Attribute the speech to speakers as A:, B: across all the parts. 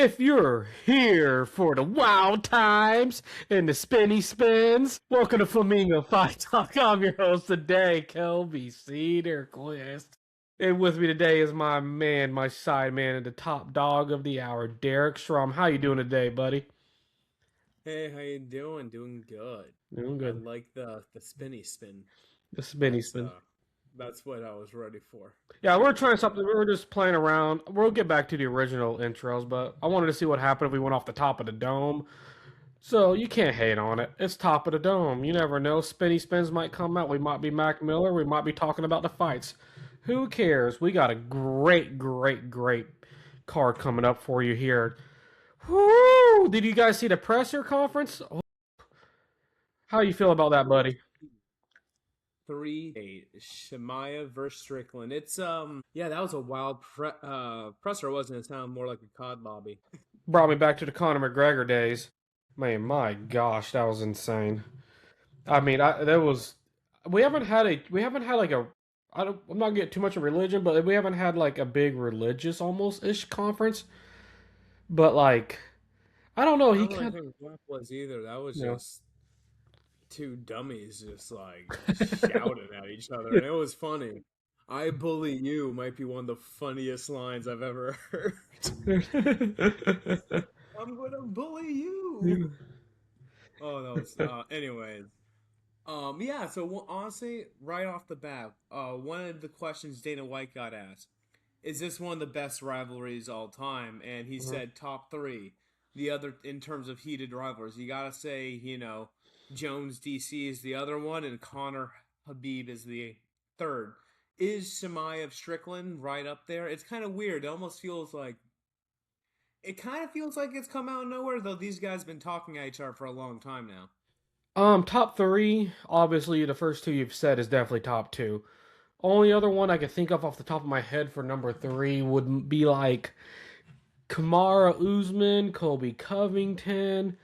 A: If you're here for the wild times and the spinny spins, welcome to Flamingo Fight Talk. I'm your host today, Kelby Cedarquist. And with me today is my man, my side man, and the top dog of the hour, Derek Schrum. How you doing today, buddy?
B: Hey, how you doing? Doing good.
A: Doing
B: I
A: good.
B: like the spinny spin.
A: The spinny
B: That's
A: spin.
B: uh that's what I was ready for.
A: Yeah, we're trying something. We were just playing around. We'll get back to the original intros, but I wanted to see what happened if we went off the top of the dome. So you can't hate on it. It's top of the dome. You never know. Spinny spins might come out. We might be Mac Miller. We might be talking about the fights. Who cares? We got a great card coming up for you here. Whoo! Did you guys see the presser conference? Oh, how you feel about that, buddy?
B: 3-8 Chimaev versus Strickland. Yeah, that was a wild presser, wasn't it? It sounded more like a cod lobby.
A: Brought me back to the Conor McGregor days. Man, my gosh, that was insane. I mean, there was we haven't had like a I'm not getting too much of religion, but we haven't had like a big religious almost ish conference. But like, I don't know.
B: I
A: He
B: don't really
A: kind
B: think that was either. That was
A: you know,
B: just two dummies just like shouting at each other, and it was funny. I bully you might be one of the funniest lines I've ever heard. I'm gonna bully you. Oh, that was anyways. Yeah, so honestly, right off the bat, one of the questions Dana White got asked, is this one of the best rivalries all time? And he said top three. The other, in terms of heated rivalries, you gotta say, Jones DC is the other one, and Connor Habib is the third. Is Chimaev Strickland right up there? It's kind of weird. It kind of feels like it's come out of nowhere, though these guys have been talking at each other for a long time now.
A: top three. Obviously, the first two you've said is definitely top two. Only other one I could think of off the top of my head for number three would be like Kamara Usman, Colby Covington,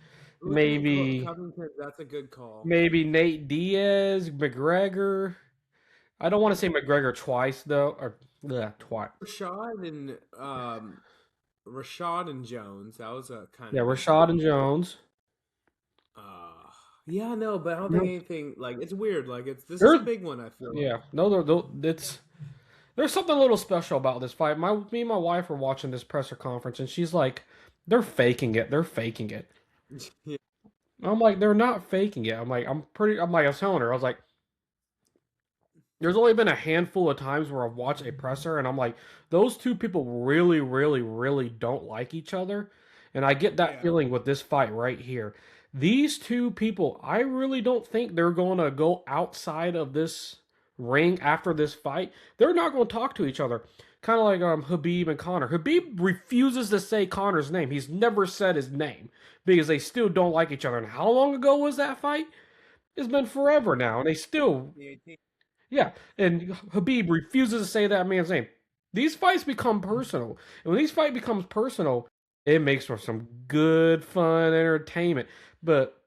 B: Usman
A: maybe
B: Covington, that's a good call.
A: maybe Nate Diaz, McGregor. I don't want to say McGregor twice though, or yeah, twice.
B: Rashad and Rashad and Jones. That was a kind
A: Yeah,
B: of big
A: Rashad
B: one.
A: and Jones.
B: Uh yeah, no, but I don't think
A: No,
B: anything like it's weird. Like this is a
A: there.
B: big one. I feel like.
A: Yeah, no, it's there's something a little special about this fight. Me and my wife were watching this presser conference, and she's like, "They're faking it. They're faking it."
B: Yeah,
A: I'm like, "They're not faking it." I'm like, I was telling her, I was like, "There's only been a handful of times where I've watched a presser, and I'm like, those two people really don't like each other." And I get that
B: yeah,
A: feeling with this fight right here. These two people, I really don't think they're going to go outside of this ring after this fight. They're not going to talk to each other. Kind of like Habib and Connor. Habib refuses to say Connor's name. He's never said his name because they still don't like each other. And how long ago was that fight? It's been forever now, and they still,
B: 2018.
A: yeah. And Habib refuses to say that man's name. These fights become personal, and when these fight becomes personal, it makes for some good fun entertainment. But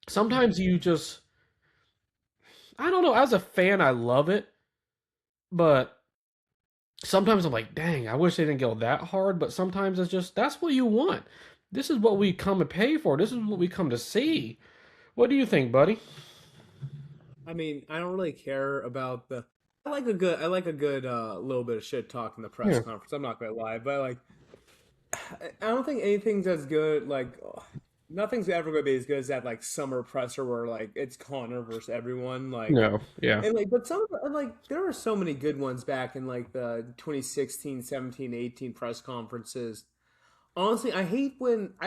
A: sometimes you just, I don't know. As a fan, I love it, but sometimes I'm like, dang, I wish they didn't go that hard. But sometimes it's just that's what you want. This is what we come to pay for. This is what we come to see. What do you think, buddy?
B: I mean, I don't really care about the. I like a good little bit of shit talk in the press
A: Yeah,
B: conference. I'm not gonna lie, but like I don't think anything's as good. Nothing's ever gonna be as good as that like summer presser where like it's Connor versus everyone.
A: no, yeah,
B: And like, but some there were so many good ones back in like the 2016, 17, 18 press conferences. Honestly, I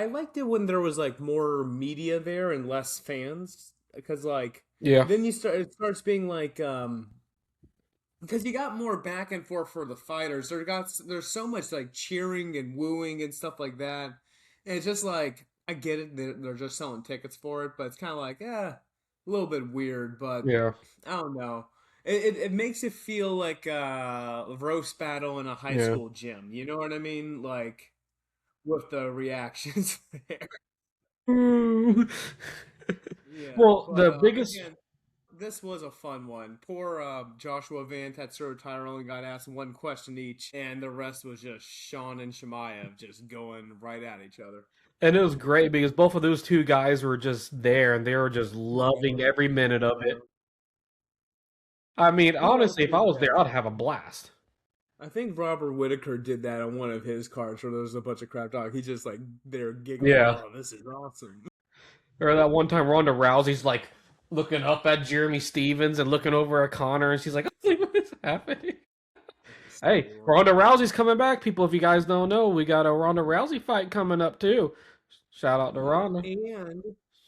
B: liked it when there was like more media there and less fans because like
A: yeah,
B: then it starts being like because you got more back and forth for the fighters. There's so much like cheering and wooing and stuff like that. And it's just like I get it, they're just selling tickets for it, but it's kind of like a little bit weird. But
A: yeah,
B: I don't know. It makes it feel like a roast battle in a high
A: yeah.
B: school gym. You know what I mean? Like with the reactions there.
A: Ooh.
B: Yeah,
A: Well,
B: but
A: the biggest
B: again, this was a fun one. Poor Joshua Van Tetzer Tyler only got asked one question each, and the rest was just Sean and Chimaev just going right at each other.
A: And it was great because both of those two guys were just there and they were just loving every minute of it. I mean,
B: Who else
A: honestly, if I
B: did
A: was there,
B: that?
A: I'd have a blast.
B: I think Robert Whitaker did that on one of his cards where there was a bunch of crap talk. He just like they're giggling,
A: Yeah.
B: oh, this is awesome.
A: Or that one time Ronda Rousey's like looking up at Jeremy Stevens and looking over at Connor and she's like, what is happening? Hey, Ronda Rousey's coming back, people. If you guys don't know, we got a Ronda Rousey fight coming up too. Shout out to Ronda.
B: And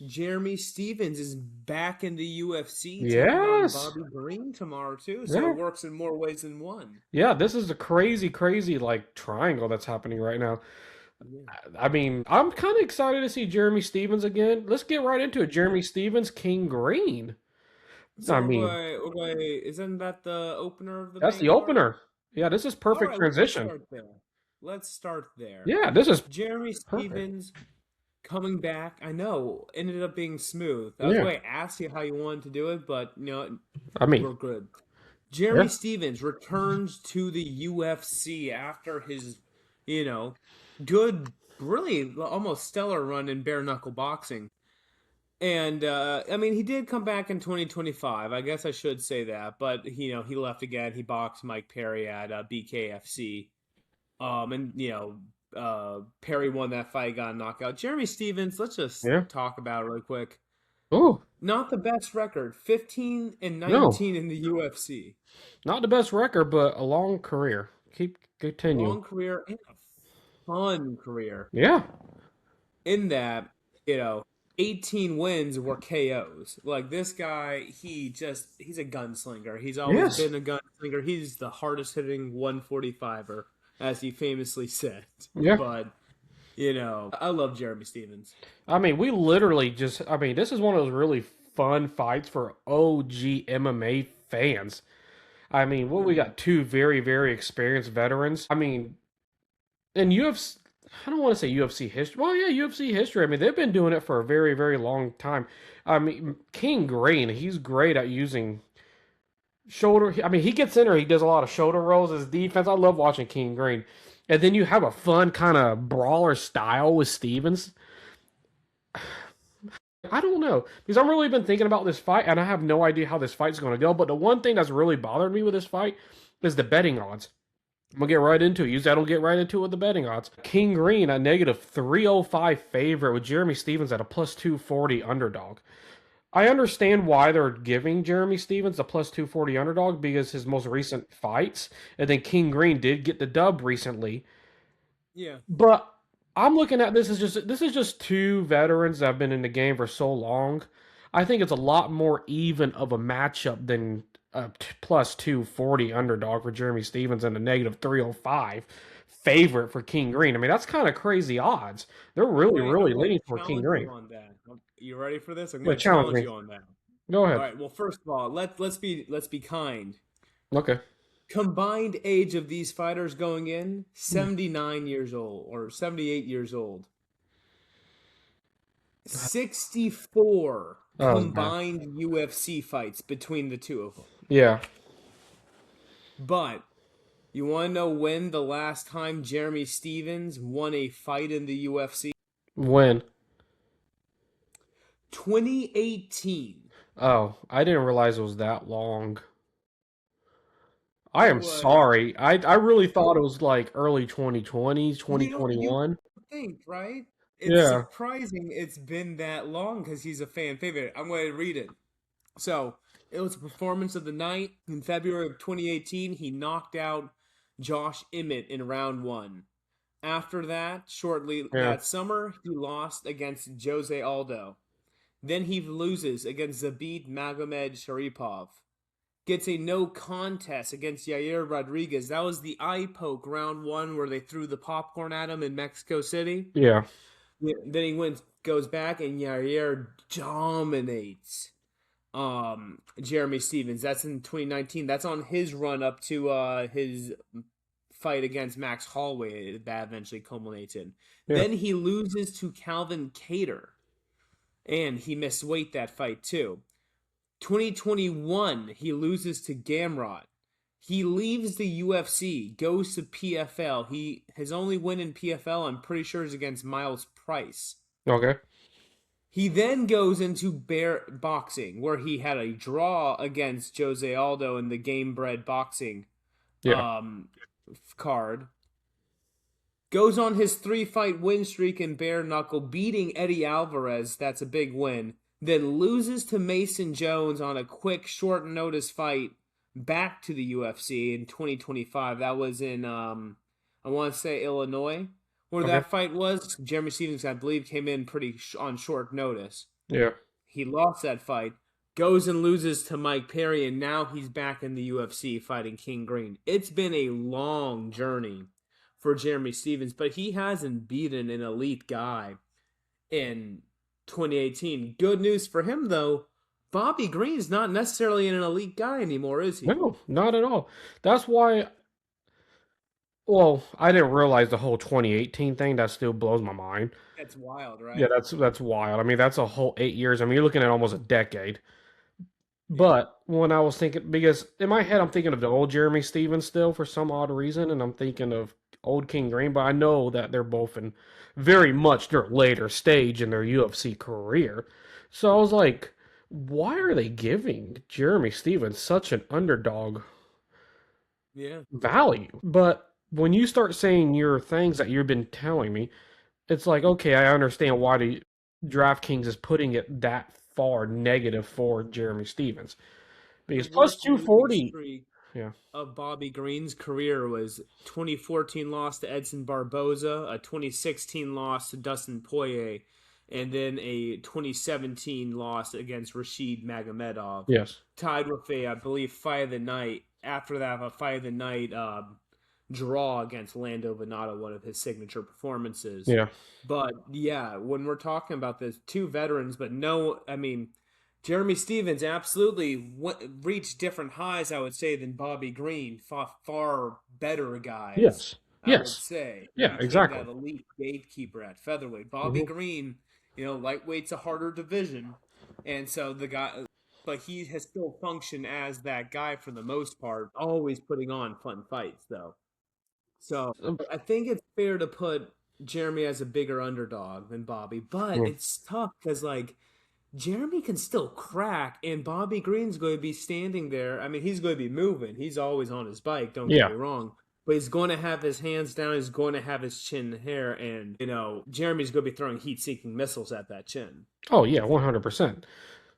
B: Jeremy Stevens is back in the UFC taking on
A: Yes.
B: Bobby Green tomorrow too. So
A: Yeah.
B: it works in more ways than one.
A: Yeah, this is a crazy, crazy like triangle that's happening right now.
B: Yeah.
A: I mean, I'm kind of excited to see Jeremy Stevens again. Let's get right into it. Jeremy Stevens, King Green.
B: So
A: I mean,
B: isn't that the opener of the
A: that's
B: main
A: the
B: card?
A: opener. Yeah, this is
B: All
A: perfect
B: right,
A: transition.
B: Let's start there.
A: Yeah, this is
B: Jeremy
A: perfect.
B: Stevens coming back. I know, ended up being smooth. I was
A: Yeah.
B: going to ask you how you wanted to do it, but
A: I
B: we're
A: mean,
B: good. Jeremy
A: yeah.
B: Stevens returns to the UFC after his, good, really almost stellar run in bare knuckle boxing. And I mean, he did come back in 2025. I guess I should say that, but he left again. He boxed Mike Perry at BKFC, and Perry won that fight, got a knockout. Jeremy Stevens, let's just
A: Yeah.
B: talk about it real quick.
A: Oh,
B: Not the best record, 15 and
A: no.
B: 19 in the UFC.
A: Not the best record, but a long career. Keep continue.
B: Long career and a fun career.
A: Yeah.
B: In that, 18 wins were KOs. Like this guy, he's a gunslinger. He's always
A: Yes.
B: been a gunslinger. He's the hardest hitting 145er, as he famously said.
A: Yeah.
B: But, I love Jeremy Stevens.
A: I mean, we literally this is one of those really fun fights for OG MMA fans. I mean, we got two very, very experienced veterans. I mean, in UFC, I don't want to say UFC history. Well, yeah, UFC history. I mean, they've been doing it for a very, very long time. I mean, King Green, he's great at using shoulder. I mean, he gets in there, he does a lot of shoulder rolls as defense. I love watching King Green. And then you have a fun kind of brawler style with Stevens. I don't know, because I've really been thinking about this fight, and I have no idea how this fight's going to go. But the one thing that's really bothered me with this fight is the betting odds. I'm going to get right into it. Use that'll get right into it with the betting odds. King Green, a negative 305 favorite with Jeremy Stevens at a plus 240 underdog. I understand why they're giving Jeremy Stevens a plus 240 underdog because his most recent fights, and then King Green did get the dub recently.
B: Yeah.
A: But I'm looking at this is just two veterans that have been in the game for so long. I think it's a lot more even of a matchup than a plus 240 underdog for Jeremy Stevens and a negative 305 favorite for King Green. I mean, that's kind of crazy odds. They're really, really leaning for King Green.
B: On that. You ready for this? I'm
A: Yeah,
B: going to
A: challenge
B: challenge
A: me.
B: you on that.
A: Go ahead.
B: All right. Well, first of all, let's be kind.
A: Okay.
B: Combined age of these fighters going in, 79 years old or 78 years old. 64 combined UFC fights between the two of them.
A: Yeah.
B: But you want to know when the last time Jeremy Stevens won a fight in the UFC?
A: When?
B: 2018.
A: Oh, I didn't realize it was that long. I am sorry. I really thought it was like early 2020, 2021.
B: You think, right? It's surprising it's been that long because he's a fan favorite. I'm going to read it. So, it was a performance of the night. In February of 2018, he knocked out Josh Emmett in round 1. After that, shortly that summer, he lost against Jose Aldo. Then he loses against Zabit Magomed Sharipov. Gets a no contest against Yair Rodriguez. That was the eye poke round 1 where they threw the popcorn at him in Mexico City.
A: Yeah.
B: Then he goes back and Yair dominates Jeremy Stevens. That's in 2019. That's on his run up to his fight against Max Holloway that eventually culminates in. Yeah. Then he loses to Calvin Kattar. And he missed weight that fight too. 2021, he loses to Gamrot. He leaves the UFC, goes to PFL. His only win in PFL, I'm pretty sure, is against Miles Price.
A: Okay.
B: He then goes into bear boxing, where he had a draw against Jose Aldo in the Game Bred boxing
A: Yeah.
B: card. Goes on his 3-fight win streak in bare knuckle, beating Eddie Alvarez. That's a big win. Then loses to Mason Jones on a quick, short notice fight back to the UFC in 2025. That was in, I want to say, Illinois, where
A: Okay.
B: that fight was. Jeremy Stevens, I believe, came in pretty on short notice.
A: Yeah.
B: He lost that fight, goes and loses to Mike Perry, and now he's back in the UFC fighting King Green. It's been a long journey for Jeremy Stevens, but he hasn't beaten an elite guy in 2018. Good news for him, though. Bobby Green's not necessarily an elite guy anymore, is he?
A: No, not at all. That's why. Well, I didn't realize the whole 2018 thing. That still blows my mind.
B: That's wild,
A: Yeah,
B: right?
A: that's wild. I mean, that's a whole 8 years. I mean, you're looking at almost a decade.
B: Yeah.
A: But when I was thinking, because in my head, I'm thinking of the old Jeremy Stevens still for some odd reason, and I'm thinking of old King Green, but I know that they're both in very much their later stage in their UFC career. So I was like, why are they giving Jeremy Stevens such an underdog
B: Yeah.
A: value? But when you start saying your things that you've been telling me, it's like, okay, I understand why the DraftKings is putting it that far negative for Jeremy Stevens.
B: The
A: Because plus
B: worst losing
A: 240,
B: streak
A: yeah,
B: of Bobby Green's career was 2014 loss to Edson Barboza, a 2016 loss to Dustin Poirier, and then a 2017 loss against Rashid Magomedov,
A: yes,
B: tied with a, I believe, fight of the night. After that, a fight of the night draw against Lando Venata, one of his signature performances.
A: yeah,
B: But yeah, when we're talking about this, two veterans, but no, I mean, Jeremy Stevens absolutely reached different highs, I would say, than Bobby Green. Far better guys,
A: yes,
B: I would
A: yes,
B: say.
A: yeah,
B: Became
A: exactly.
B: that elite gatekeeper at featherweight. Bobby
A: Hmm.
B: Green, lightweight's a harder division, and so the guy, but he has still functioned as that guy for the most part, always putting on fun fights, though. So I think it's fair to put Jeremy as a bigger underdog than Bobby, but it's tough because like Jeremy can still crack, and Bobby Green's going to be standing there. I mean, he's going to be moving. He's always on his bike. Don't get
A: Yeah.
B: me wrong. But he's going to have his hands down. He's going to have his chin in the hair, and Jeremy's going to be throwing heat-seeking missiles at that chin.
A: Oh yeah, 100%.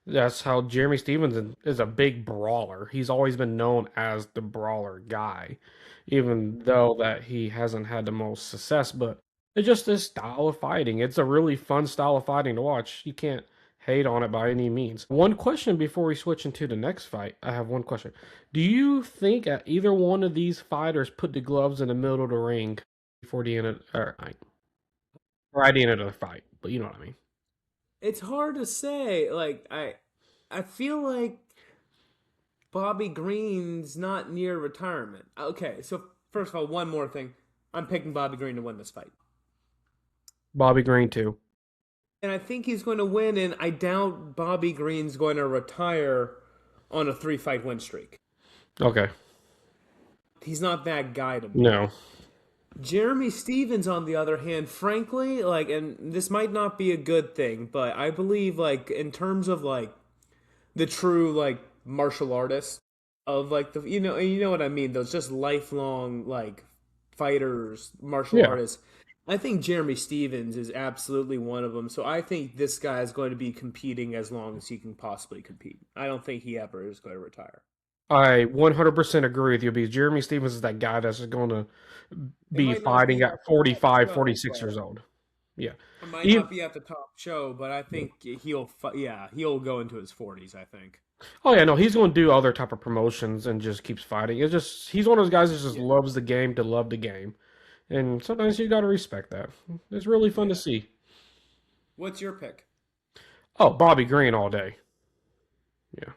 A: That's how Jeremy Stevens is a big brawler. He's always been known as the brawler guy, even though that he hasn't had the most success. But it's just this style of fighting. It's a really fun style of fighting to watch. You can't hate on it by any means. One question before we switch into the next fight. I have one question. Do you think that either one of these fighters put the gloves in the middle of the ring before the end of or at the end of the fight? But you know what I mean.
B: It's hard to say. Like I feel like Bobby Green's not near retirement. Okay, so first of all, one more thing. I'm picking Bobby Green to win this fight.
A: Bobby Green too.
B: And I think he's going to win, and I doubt Bobby Green's going to retire on a 3-fight win streak.
A: Okay.
B: He's not that guy to me.
A: No.
B: Jeremy Stevens, on the other hand, frankly, like, and this might not be a good thing, but I believe, like, in terms of, like, the true, like, martial artists of, like, you know what I mean, those just lifelong, like, fighters, martial
A: Yeah.
B: artists. I think Jeremy Stevens is absolutely one of them. So I think this guy is going to be competing as long as he can possibly compete. I don't think he ever is going to retire.
A: I 100% agree with you because Jeremy Stevens is that guy that's going to
B: It
A: be
B: might not
A: fighting
B: be
A: at
B: at the top
A: 45,
B: show,
A: 46
B: but
A: years old. Yeah.
B: it might
A: He,
B: not be at the top show, but I think he'll go into his 40s, I think.
A: oh, yeah, no, he's going to do other type of promotions and just keeps fighting. It's just, he's one of those guys that just
B: Yeah.
A: loves the game to love the game. And sometimes you got to respect that. It's really fun to
B: Yeah.
A: see.
B: What's your pick?
A: Oh, Bobby Green all day. Yeah.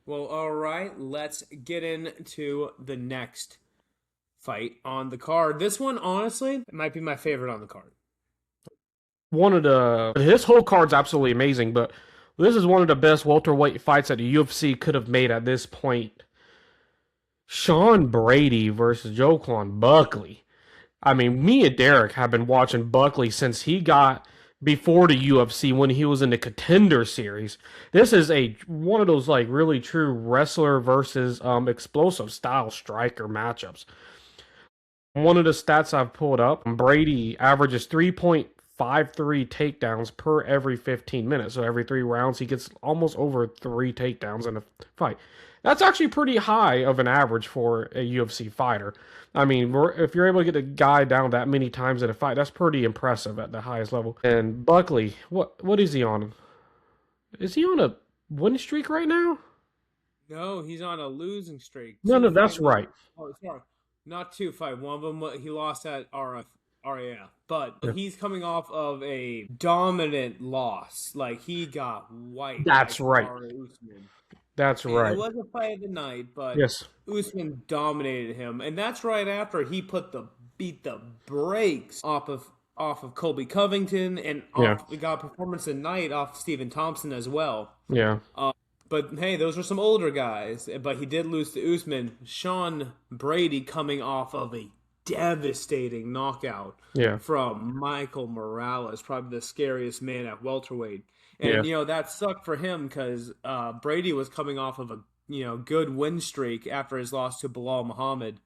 B: Well, all right, let's get into the next fight on the card. This one, honestly, might be my favorite on the card.
A: His whole card's absolutely amazing, but This is one of the best welterweight fights that the UFC could have made at this point. Sean Brady versus Joaquin Buckley. I mean, me and Derek have been watching Buckley since he got before the UFC when he was in the Contender Series. This is a one of those like really true wrestler versus explosive style striker matchups. One of the stats I've pulled up, Brady averages 3.53 takedowns per every 15 minutes. So every 3 rounds, he gets almost over 3 takedowns in a fight. That's actually pretty high of an average for a UFC fighter. I mean, if you're able to get a guy down that many times in a fight, that's pretty impressive at the highest level. And Buckley, what is he on? Is he on a win streak right now?
B: No, he's on a losing streak.
A: No, that's right.
B: Oh, sorry. Not 2 fight. One of them he lost at RAF. But he's coming off of a dominant loss. Like, he got wiped.
A: That's right. That's right.
B: It was a fight of the night, but
A: yes,
B: Usman dominated him. And that's right after he beat the brakes off of Colby Covington and we got a performance tonight off Stephen Thompson as well.
A: Yeah.
B: But hey, those are some older guys. But he did lose to Usman. Sean Brady coming off of a devastating knockout from Michael Morales, probably the scariest man at welterweight. And that sucked for him because Brady was coming off of a good win streak after his loss to Bilal Muhammad,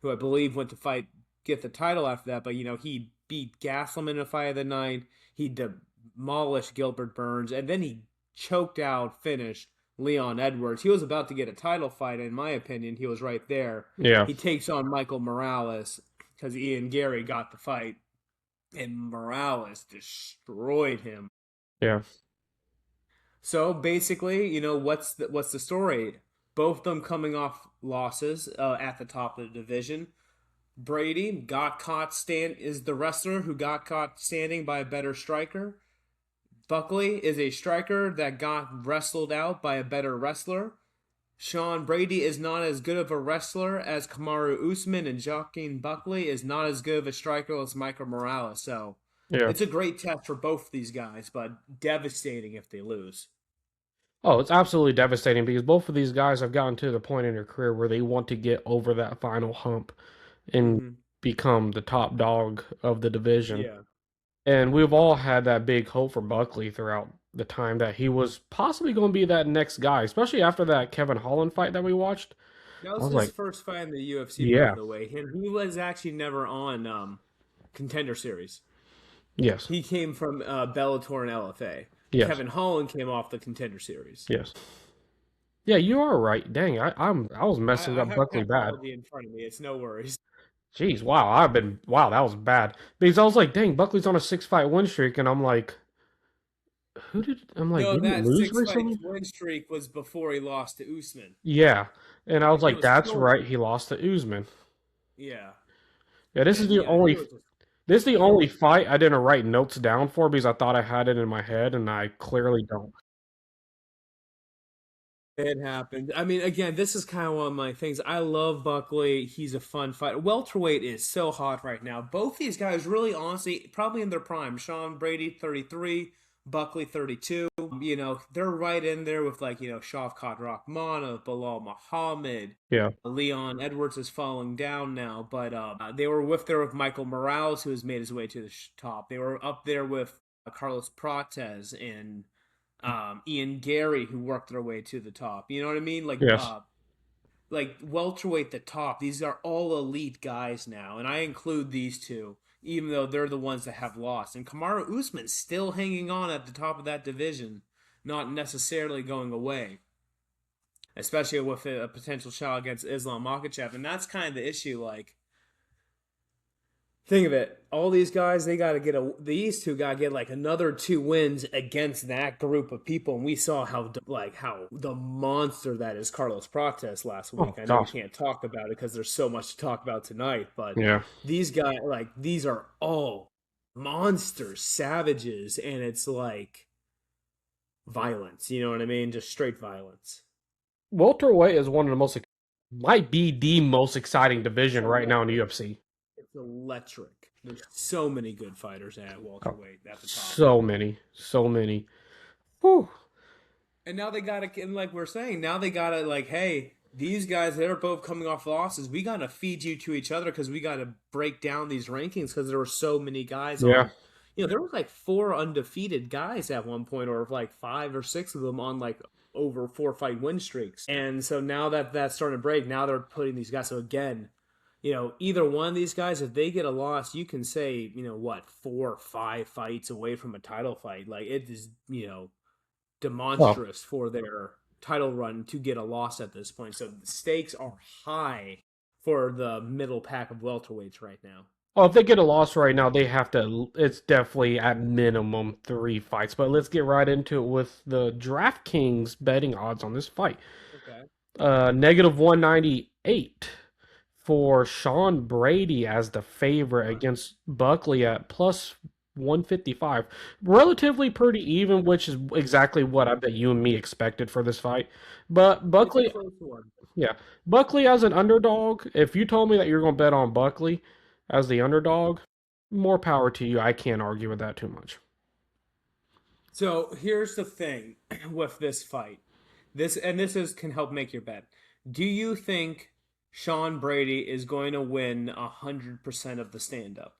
B: who I believe went to get the title after that. But he beat Gastelum in a fight of the night. He demolished Gilbert Burns, and then he finished Leon Edwards. He was about to get a title fight. In my opinion, he was right there.
A: Yeah.
B: He takes on Michael Morales because Ian Gary got the fight, and Morales destroyed him.
A: Yeah.
B: So basically, what's the story? Both of them coming off losses at the top of the division. Brady is the wrestler who got caught standing by a better striker. Buckley is a striker that got wrestled out by a better wrestler. Sean Brady is not as good of a wrestler as Kamaru Usman, and Joaquin Buckley is not as good of a striker as Michael Morales. So it's a great test for both of these guys, but devastating if they lose.
A: Oh, it's absolutely devastating because both of these guys have gotten to the point in their career where they want to get over that final hump and become the top dog of the division.
B: Yeah.
A: And we've all had that big hope for Buckley throughout the time that he was possibly going to be that next guy, especially after that Kevin Holland fight that we watched.
B: That was his first fight in the UFC, by the way. And he was actually never on Contender Series.
A: Yes.
B: He came from Bellator and LFA.
A: Yes.
B: Kevin Holland came off the Contender Series.
A: Yes. Yeah, you are right. Dang, I was messing up Buckley bad.
B: In front of me. It's no worries.
A: Jeez, wow, that was bad. Because I was like, dang, Buckley's on a 6-fight win streak, and I'm like,
B: no, that 6-fight win streak was before he lost to Usman.
A: Yeah, and I was like, that's right, he lost to Usman.
B: Yeah.
A: Yeah, this is the only fight I didn't write notes down for because I thought I had it in my head, and I clearly don't.
B: It happened. I mean, again, this is kind of one of my things. I love Buckley. He's a fun fighter. Welterweight is so hot right now. Both these guys really, honestly, probably in their prime. Sean Brady, 33. Buckley, 32. They're right in there with, Shavkat Rahmanov, Bilal Muhammad.
A: Yeah.
B: Leon Edwards is falling down now. But they were with Michael Morales, who has made his way to the top. They were up there with Carlos Prates and Ian Gary, who worked their way to the top. You know what I mean? Like welterweight, the top. These are all elite guys now, and I include these two, even though they're the ones that have lost. And Kamaru Usman's still hanging on at the top of that division, not necessarily going away, especially with a potential shot against Islam Makhachev. And that's kind of the issue. Think of it. All these guys, these two got to get another 2 wins against that group of people. And we saw how the monster that is Carlos Prates last week. I know we can't talk about it because there's so much to talk about tonight. But these guys, these are all monsters, savages. And it's violence. You know what I mean? Just straight violence.
A: Welterweight is might be the most exciting division right now in the UFC.
B: It's electric. There's so many good fighters at welterweight at the top.
A: So many. Whew.
B: And now they got to, and like we're saying, now they got to, like, hey, these guys, they're both coming off losses. We got to feed you to each other because we got to break down these rankings because there were so many guys
A: Yeah.
B: on. There was like four undefeated guys at one point, or like five or six of them on like over 4 fight win streaks. And so now that that's starting to break, now they're putting these guys. So again, either one of these guys, if they get a loss, you can say, what, 4 or 5 fights away from a title fight. Like it is,
A: Well,
B: demonstrous for their title run to get a loss at this point. So the stakes are high for the middle pack of welterweights right now.
A: if they get a loss right now, they have to. It's definitely at minimum 3 fights. But let's get right into it with the DraftKings betting odds on this fight.
B: Okay.
A: Negative 198 for Sean Brady as the favorite against Buckley at plus 155. Relatively pretty even, which is exactly what I bet you and me expected for this fight. But
B: It's a
A: Buckley,
B: close one.
A: yeah, Buckley as an underdog. If you told me that you're going to bet on Buckley as the underdog, more power to you. I can't argue with that too much.
B: So here's the thing with this fight. This can help make your bet. Do you think Sean Brady is going to win 100% of the stand up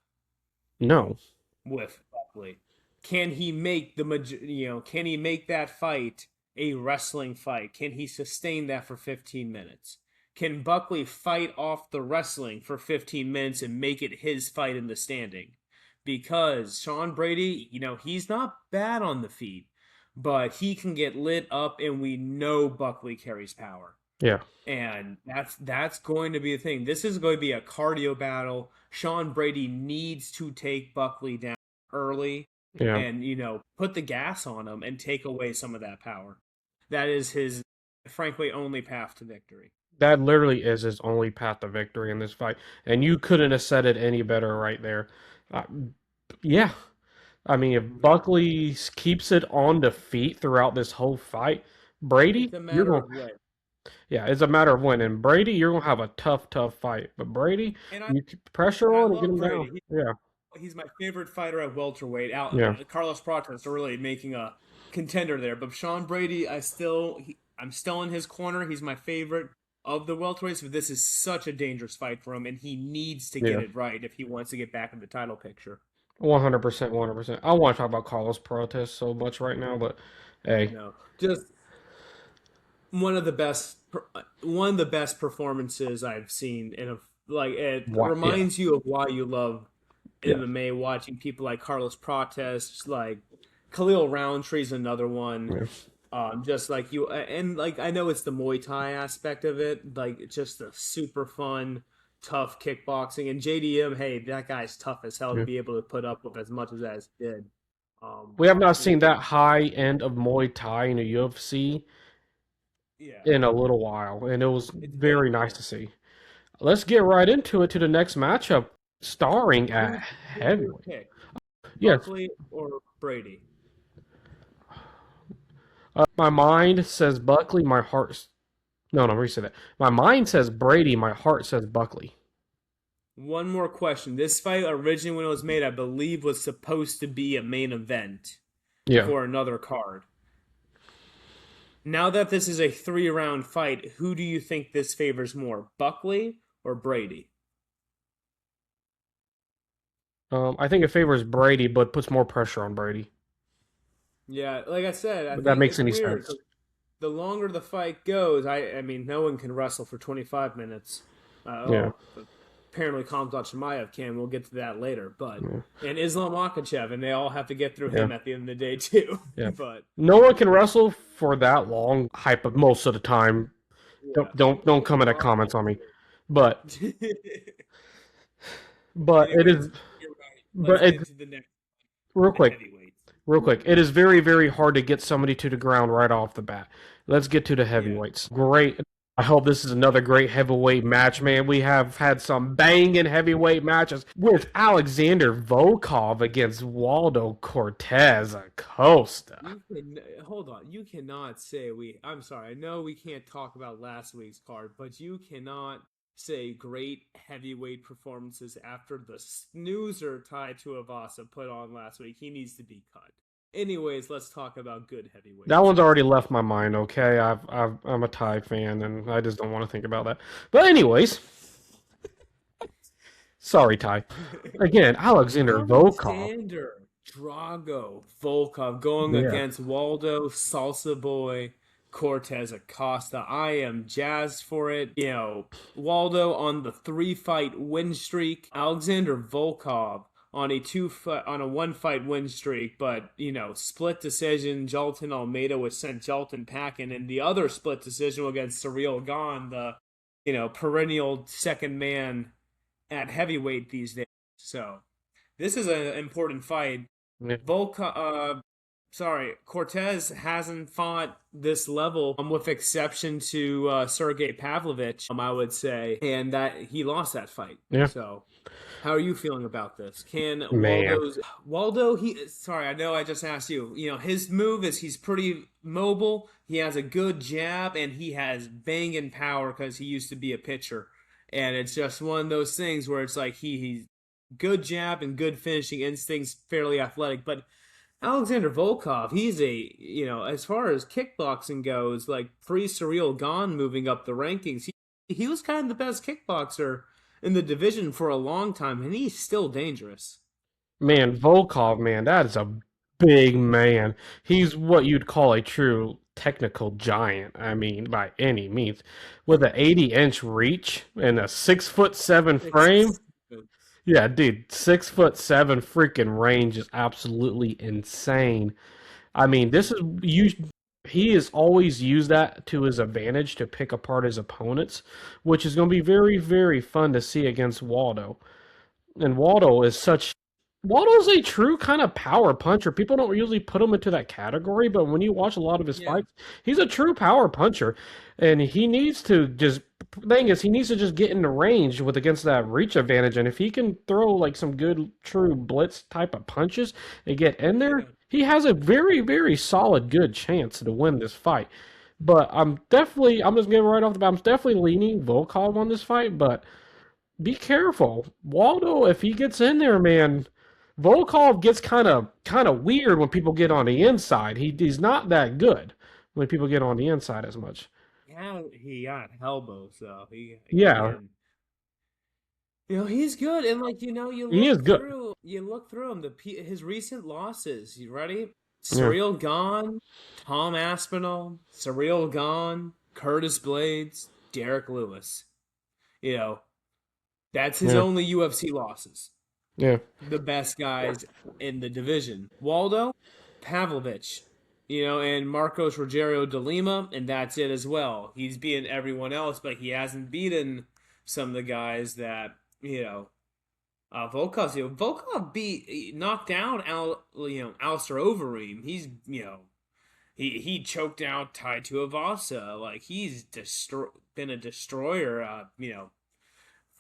A: No.
B: with Buckley? Can he make can he make that fight a wrestling fight? Can he sustain that for 15 minutes? Can Buckley fight off the wrestling for 15 minutes and make it his fight in the standing? Because Sean Brady, he's not bad on the feet, but he can get lit up, and we know Buckley carries power.
A: Yeah.
B: And that's going to be the thing. This is going to be a cardio battle. Sean Brady needs to take Buckley down early
A: Yeah.
B: and, put the gas on him and take away some of that power. That is his, frankly, only path to victory.
A: That literally is his only path to victory in this fight. And you couldn't have said it any better right there. Uh, yeah. I mean, if Buckley keeps it on the feet throughout this whole fight,
B: It's
A: Brady,
B: a
A: you're
B: matter
A: going
B: of when.
A: yeah, it's a matter of when. And Brady, you're going to have a tough, tough fight. But Brady,
B: And I
A: you keep pressure
B: and I
A: on and get
B: love
A: him
B: Brady.
A: down. Yeah.
B: He's my favorite fighter at welterweight.
A: Yeah.
B: Carlos Prates are really making a contender there, but Sean Brady, I'm still in his corner. He's my favorite of the welterweights, but this is such a dangerous fight for him, and he needs to get
A: Yeah.
B: it right if he wants to get back in the title picture.
A: 100%, 100%. I want to talk about Carlos Protest so much right now, but hey,
B: Just one of the best, one of the best performances I've seen in a like. It
A: what? Yeah.
B: reminds you of why you love
A: Yeah.
B: MMA, watching people like Carlos Prates, like Khalil Roundtree's another one.
A: Yeah.
B: Just like you, and like I know it's the Muay Thai aspect of it, like it's just the super fun, tough kickboxing. And JDM, hey, that guy's tough as hell to
A: Yeah.
B: be able to put up with as much as that did.
A: We have not
B: You
A: seen
B: know,
A: that high end of Muay Thai in the UFC
B: yeah,
A: in a little while, and it was
B: it's been a
A: very nice
B: minute.
A: to see. Let's get right into it to the next matchup, starring at
B: Who's your
A: heavyweight.
B: pick,
A: Yes,
B: Buckley or Brady?
A: my mind says Buckley, my heart. No, no, reset that. My mind says Brady, my heart says Buckley.
B: One more question. This fight originally, when it was made, I believe, was supposed to be a main event
A: Yeah.
B: for another card. Now that this is a 3 round fight, who do you think this favors more, Buckley or Brady?
A: I think it favors Brady, but puts more pressure on Brady.
B: Yeah, like I said, I
A: But that
B: think
A: makes
B: it's
A: any
B: weird.
A: sense?
B: The longer the fight goes, I mean, no one can wrestle for 25 minutes.
A: Yeah.
B: Apparently Khamzat Chimaev can. We'll get to that later. But
A: Yeah.
B: and Islam Makhachev, and they all have to get through
A: Yeah.
B: him at the end of the day too.
A: Yeah.
B: But
A: No one can wrestle for that long. Hype of most of the time.
B: yeah,
A: Don't come in the comments on me. But but it
B: anyways,
A: is
B: you're right. Let's
A: but
B: get
A: it
B: into the next,
A: real
B: the
A: quick.
B: heavyweights.
A: Real quick, it is very, very hard to get somebody to the ground right off the bat. Let's get to the
B: Yeah.
A: heavyweights. Great. I hope this is another great heavyweight match, man. We have had some banging heavyweight matches with Alexander Volkov against Waldo Cortez Acosta.
B: Hold on. You cannot say I'm sorry. I know we can't talk about last week's card, but you cannot say great heavyweight performances after the snoozer tied to Avasa put on last week. He needs to be cut. Anyways, let's talk about good
A: That
B: heavyweights.
A: one's already left my mind. Okay, I'm a Thai fan, and I just don't want to think about that. But anyways, sorry, Thai. Again, Alexander Volkov.
B: Alexander Drago Volkov going
A: Yeah,
B: against Waldo Salsa Boy Cortez Acosta. I am jazzed for it. Waldo on the 3-fight win streak. Alexander Volkov on a 1-fight win streak, but split decision. Jalton Almeida was sent Jalton packing, and the other split decision against Surreal Gone, the perennial second man at heavyweight these days. So this is an important fight.
A: yeah,
B: Cortez hasn't fought this level, with exception to Sergey Pavlovich, I would say, and that he lost that fight.
A: yeah.
B: So, how are you feeling about this? Can
A: Man,
B: Waldo? Sorry, I know I just asked you. His move is he's pretty mobile. He has a good jab, and he has banging power because he used to be a pitcher. And it's just one of those things where it's like he's good jab and good finishing instincts, fairly athletic, but Alexander Volkov, he's as far as kickboxing goes, like pre-Surreal Gone moving up the rankings, he was kind of the best kickboxer in the division for a long time, and he's still dangerous.
A: man, Volkov, man, that is a big man. He's what you'd call a true technical giant. I mean, by any means, with an 80-inch reach and a 6'7" frame.
B: Six.
A: Yeah, dude, 6'7" freaking range is absolutely insane. I mean, this is you. He has always used that to his advantage to pick apart his opponents, which is going to be very, very fun to see against Waldo. And Waldo's a true kind of power puncher. People don't usually put him into that category, but when you watch a lot of his
B: Yeah,
A: fights, he's a true power puncher, and he needs to just. Thing is, he needs to just get into range with against that reach advantage, and if he can throw like some good true blitz type of punches and get in there,
B: yeah,
A: he has a very, very solid good chance to win this fight. But I'm just getting right off the bat, I'm definitely leaning Volkov on this fight, but be careful. Waldo, if he gets in there, man, Volkov gets kind of weird when people get on the inside. He's not that good when people get on the inside as much.
B: yeah. He got elbows, so he
A: Yeah,
B: again. He's good, and
A: he is good.
B: you look through him. His recent losses. You ready?
A: Yeah,
B: Surreal Gone, Tom Aspinall, Surreal Gone, Curtis Blades, Derek Lewis. You know that's his
A: yeah,
B: only UFC losses.
A: yeah,
B: The best guys in the division. Waldo, Pavlovich, and Marcos Rogerio de Lima, and that's it as well. He's beaten everyone else, but he hasn't beaten some of the guys that Volkov. Volkov knocked out Alistair Overeem. He's he choked out Tai Tuivasa. Like he's been a destroyer.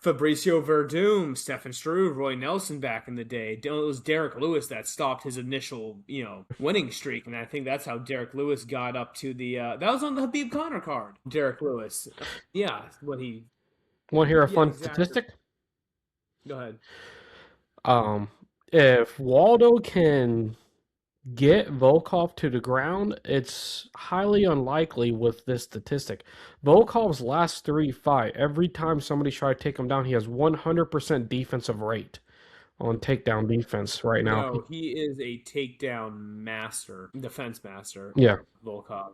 B: Fabricio Verdum, Stefan Struve, Roy Nelson back in the day. It was Derek Lewis that stopped his initial, winning streak, and I think that's how Derek Lewis got up to the. That was on the Habib Connor card. Derek Lewis, yeah, when he,
A: Want to hear a
B: yeah,
A: fun
B: exactly.
A: statistic?
B: Go ahead.
A: Um, if Waldo can get Volkov to the ground, it's highly unlikely with this statistic. Volkov's last three fight, every time somebody tried to take him down, he has 100% defensive rate on takedown defense right now.
B: No, he is a takedown master, defense master,
A: Yeah,
B: Volkov.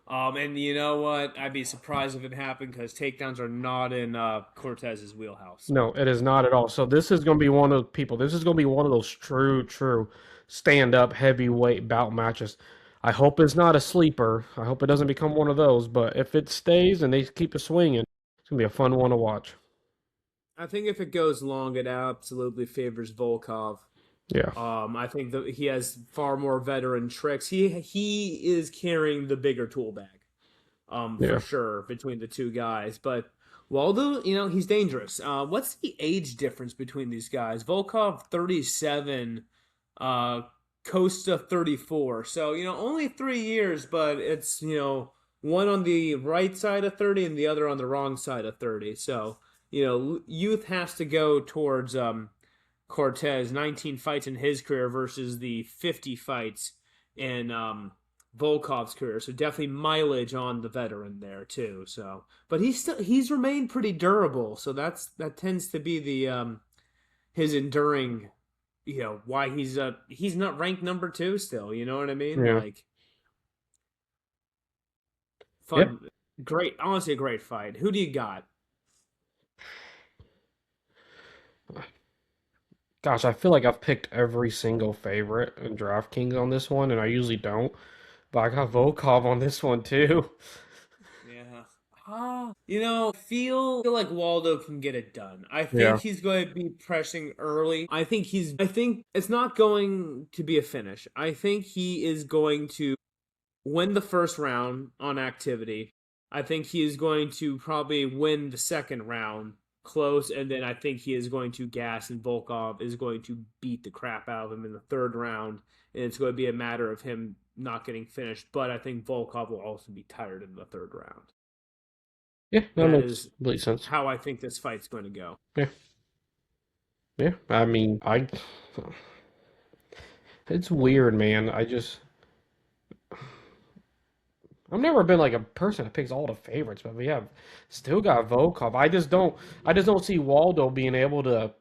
B: And you know what? I'd be surprised if it happened because takedowns are not in Cortez's wheelhouse.
A: no, it is not at all. So this is going to be one of those people. This is going to be one of those true stand-up heavyweight bout matches. I hope it's not a sleeper. I hope it doesn't become one of those. But if it stays and they keep it swinging, it's going to be a fun one to watch.
B: I think if it goes long, it absolutely favors Volkov.
A: Yeah,
B: I think that he has far more veteran tricks. He is carrying the bigger tool bag, for
A: yeah.
B: sure between the two guys. But Waldo, he's dangerous. What's the age difference between these guys? Volkov 37, uh, Costa 34. So only 3 years, but it's one on the right side of 30 and the other on the wrong side of 30. So youth has to go towards Cortez, 19 fights in his career versus the 50 fights in Volkov's career. So definitely mileage on the veteran there too. So, but he's remained pretty durable. So that tends to be the his enduring, why he's not ranked number 2 still. You know what I mean?
A: Yeah.
B: Like
A: Yeah.
B: fun, great, honestly a great fight. Who do you got?
A: Gosh, I feel like I've picked every single favorite in DraftKings on this one, and I usually don't. But I got Volkov on this one too.
B: Yeah. I feel like Waldo can get it done. I think
A: Yeah.
B: he's going to be pressing early. I think it's not going to be a finish. I think he is going to win the first round on activity. I think he is going to probably win the second round close, and then I think he is going to gas, and Volkov is going to beat the crap out of him in the third round, and it's going to be a matter of him not getting finished. But I think Volkov will also be tired in the third round.
A: Yeah, that
B: That
A: makes
B: is
A: complete sense.
B: how I think this fight's going to go.
A: Yeah. Yeah. I mean, it's weird, man. I've never been like a person that picks all the favorites, but we have still got Volkov. I just don't see Waldo being able to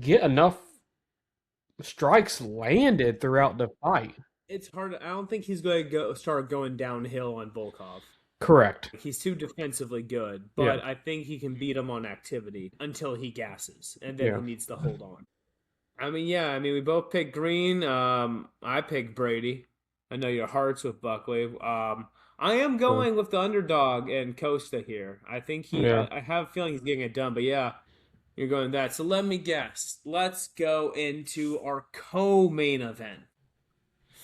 A: get enough strikes landed throughout the fight.
B: It's hard. I don't think he's going to start going downhill on Volkov.
A: Correct.
B: He's too defensively good,
A: Yeah.
B: but I think he can beat him on activity until he gasses, and then he
A: Yeah.
B: needs to hold on. I mean, yeah, I mean, we both picked Green. I picked Brady. I know your heart's with Buckley. I am
A: Yeah.
B: going with the underdog and Costa here. I think
A: Yeah.
B: I have a feeling he's getting it done, but yeah, you're going that. So let me guess. Let's go into our co-main event.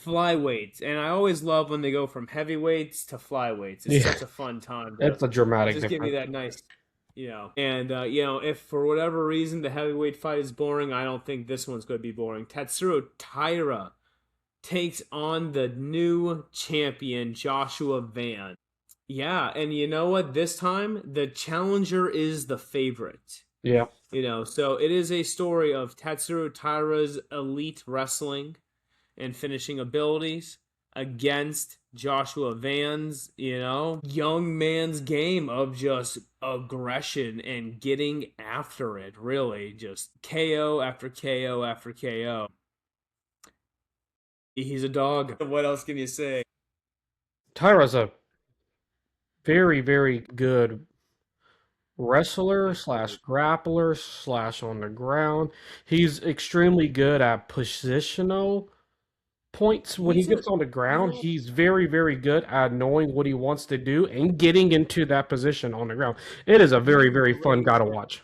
B: Flyweights, and I always love when they go from heavyweights to flyweights. It's
A: Yeah.
B: such a fun time to
A: That's a dramatic
B: just give me
A: difference.
B: that nice, And if for whatever reason the heavyweight fight is boring, I don't think this one's going to be boring. Tatsuro Taira takes on the new champion Joshua Van. Yeah, and you know what? This time the challenger is the favorite.
A: Yeah.
B: So it is a story of Tatsuro Taira's elite wrestling and finishing abilities against Joshua Van's, young man's game of just aggression and getting after it, really. Just KO after KO after KO. He's a dog. What else can you say?
A: Tyra's a very, very good wrestler slash grappler slash on the ground. He's extremely good at positional points when he
B: He's a,
A: gets on the
B: you
A: ground.
B: know,
A: He's very, very good at knowing what he wants to do and getting into that position on the ground. It is a very,
B: he's
A: very fun
B: great
A: guy to
B: at
A: watch.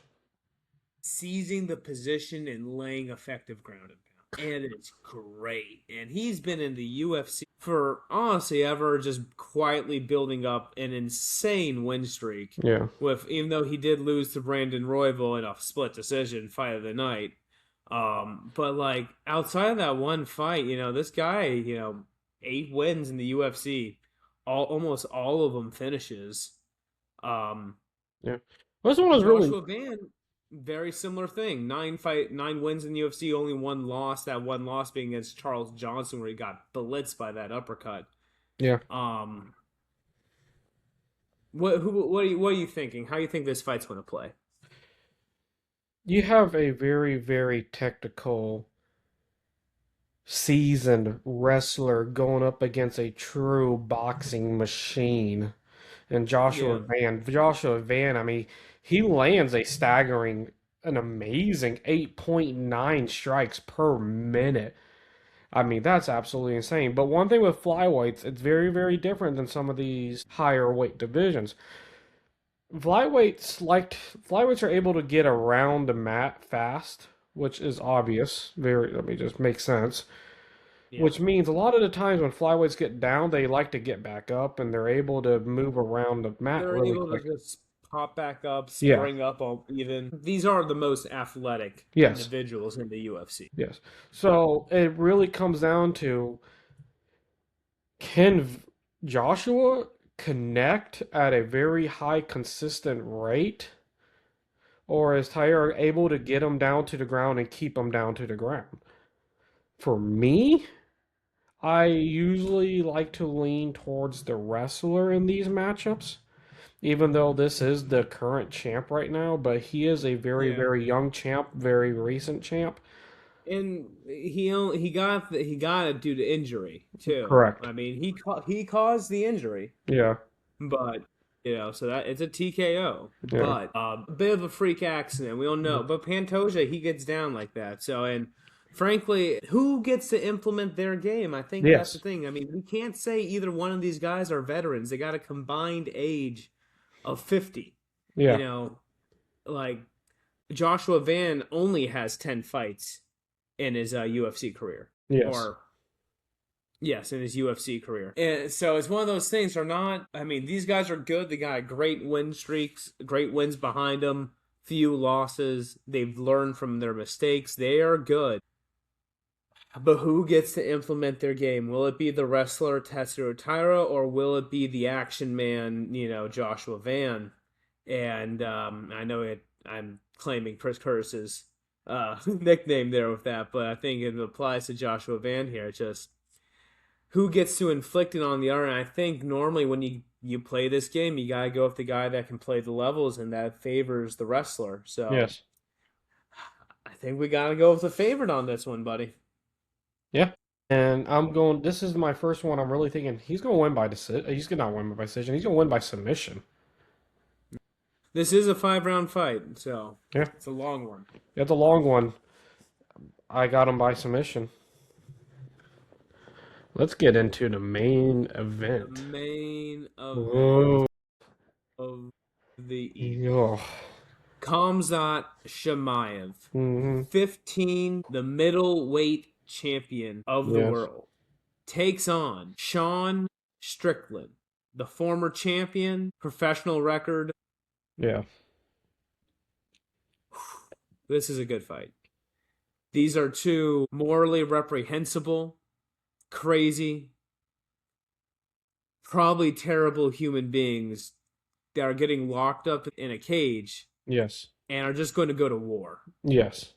B: seizing the position and laying effective ground and pound. And it's great. And he's been in the UFC for honestly ever just quietly building up an insane win streak.
A: Yeah.
B: With even though he did lose to Brandon Royval in a split decision fight of the night. But like outside of that one fight, this guy, 8 wins in the UFC, almost all of them finishes. Um,
A: Yeah. This one was really
B: Joshua Van, very similar thing. 9 wins in the UFC, only one loss. That one loss being against Charles Johnson, where he got blitzed by that uppercut.
A: yeah.
B: Um, what are you thinking? How do you think this fight's going to play?
A: You have a very, very technical, seasoned wrestler going up against a true boxing machine. And
B: Yeah,
A: Joshua Van, I mean, he lands a staggering, an amazing 8.9 strikes per minute. I mean, that's absolutely insane. But one thing with flyweights, it's very, very different than some of these higher weight divisions. Flyweights are able to get around the mat fast, which is obvious. Let me just make sense.
B: yeah.
A: Which means a lot of the times when flyweights get down, they like to get back up and they're able to move around the mat
B: They're
A: really
B: able to
A: quick.
B: just pop back up,
A: Yeah.
B: spring up all even. These are the most athletic
A: Yes.
B: individuals in the UFC.
A: Yes. So it really comes down to can Joshua connect at a very high consistent rate, or is Tyre able to get him down to the ground and keep him down to the ground? For me, I usually like to lean towards the wrestler in these matchups, even though this is the current champ right now, but he is a very,
B: Yeah.
A: very young champ, very recent champ.
B: And he got it due to injury too.
A: Correct.
B: I mean, he caused the injury,
A: Yeah.
B: but so that it's a TKO,
A: Yeah.
B: but a bit of a freak accident. We don't know, but Pantoja he gets down like that. So and frankly, who gets to implement their game? I think that's the
A: Yes.
B: thing. I mean, we can't say either one of these guys are veterans. They got a combined age of 50. You
A: Yeah.
B: know, like Joshua Van only has 10 fights in his UFC career.
A: Yes.
B: Or, yes, in his UFC career. And so it's one of those things are not, I mean, these guys are good. They got great win streaks, great wins behind them, few losses. They've learned from their mistakes. They are good. But who gets to implement their game? Will it be the wrestler Tetsuya Taira or will it be the action man, Joshua Van? And I know I'm claiming Chris Curtis's nickname there with that, but I think it applies to Joshua Van here. It's just who gets to inflict it on the other. And I think normally when you play this game, you gotta go with the guy that can play the levels, and that favors the wrestler. So
A: Yes.
B: I think we gotta go with the favorite on this one, buddy.
A: Yeah. And I'm going, this is my first one. I'm really thinking he's going to win by decision. He's going to not win by decision. He's going to win by submission.
B: This is a 5-round fight, so
A: Yeah.
B: it's a long one.
A: It's a long one. I got him by submission. Let's get into the main
B: The
A: event.
B: main
A: Oh,
B: event of the evening.
A: oh.
B: Khamzat Chimaev,
A: Mm-hmm.
B: 15, the middleweight champion of the
A: Yes.
B: world, takes on Sean Strickland, the former champion, professional record.
A: Yeah.
B: This is a good fight. These are two morally reprehensible, crazy, probably terrible human beings that are getting locked up in a cage
A: Yes.
B: and are just going to go to war.
A: Yes.